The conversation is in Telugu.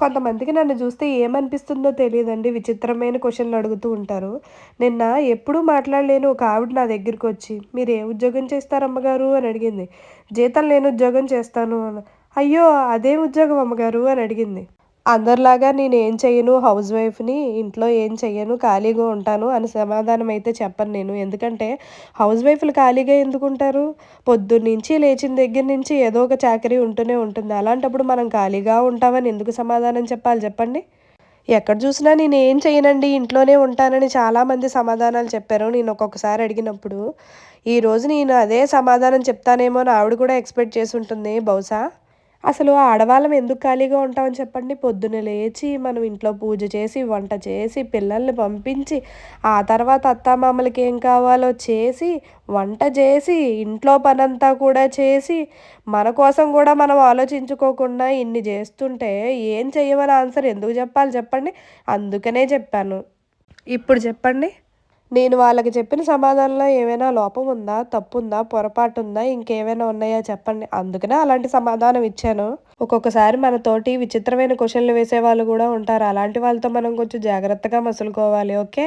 కొంతమందికి నన్ను చూస్తే ఏమనిపిస్తుందో తెలీదండి. విచిత్రమైన క్వెషన్‌లు అడుగుతూ ఉంటారు. నిన్న ఎప్పుడూ మాట్లాడలేని ఒక ఆవిడ నా దగ్గరికొచ్చి, "మీరు ఏ ఉద్యోగం చేస్తారు అమ్మగారు?" అని అడిగింది. "జీతం లేని ఉద్యోగం చేస్తాను" అన్నా. "అయ్యో! అదేం ఉద్యోగం అమ్మగారు?" అని అడిగింది. అందరిలాగా నేనేం చెయ్యను, హౌస్ వైఫ్‌ని, ఇంట్లో ఏం చెయ్యను, ఖాళీగా ఉంటాను అని సమాధానం అయితే చెప్పను నేను. ఎందుకంటే హౌస్ వైఫ్‌లు ఖాళీగా ఎందుకుంటారు? పొద్దున్నుంచి లేచిన దగ్గర నుంచి ఏదో ఒక చాకరీ ఉంటూనే ఉంటుంది. అలాంటప్పుడు మనం ఖాళీగా ఉంటామని ఎందుకు సమాధానం చెప్పాలి చెప్పండి? ఎక్కడ చూసినా నేనేం చెయ్యనండి, ఇంట్లోనే ఉంటానని చాలామంది సమాధానాలు చెప్పారు. నేను ఒక్కొక్కసారి అడిగినప్పుడు. ఈరోజు నేను అదే సమాధానం చెప్తానేమో అని ఆవిడ కూడా ఎక్స్‌పెక్ట్ చేసుంటుంది బహుశా. అసలు ఆడవాళ్ళం ఎందుకు ఖాళీగా ఉంటామని చెప్పండి? పొద్దున్నే లేచి, మనం ఇంట్లో పూజ చేసి, వంట చేసి, పిల్లల్ని పంపించి, ఆ తర్వాత అత్తామామలకి ఏం కావాలో చేసి, వంట చేసి, ఇంట్లో పనంతా కూడా చేసి, మన కోసం గూడా మనం ఆలోచించుకోకుండా ఇన్ని జేస్తుంటే, ఏం చెయ్యమని ఆన్సర్ ఎందుకు జెప్పాలి చెప్పండి? అందుకనే చెప్పాను. ఇప్పుడు చెప్పండి? నేను వాళ్ళకి చెప్పిన సమాధానంలో ఏమైనా లోపం ఉందా? తప్పుందా? పొరపాటుందా? ఇంకేమైనా ఉన్నాయా చెప్పండి? అందుకనే అలాంటి సమాధానం ఇచ్చాను. ఒక్కొక్కసారి మనతోటి విచిత్రమైన క్వెషన్‌లు వేసేవాళ్ళు గూడా ఉంటారు. అలాంటి వాళ్ళతో మనం కొంచెం జాగ్రత్తగా మసులుకోవాలి. ఓకే.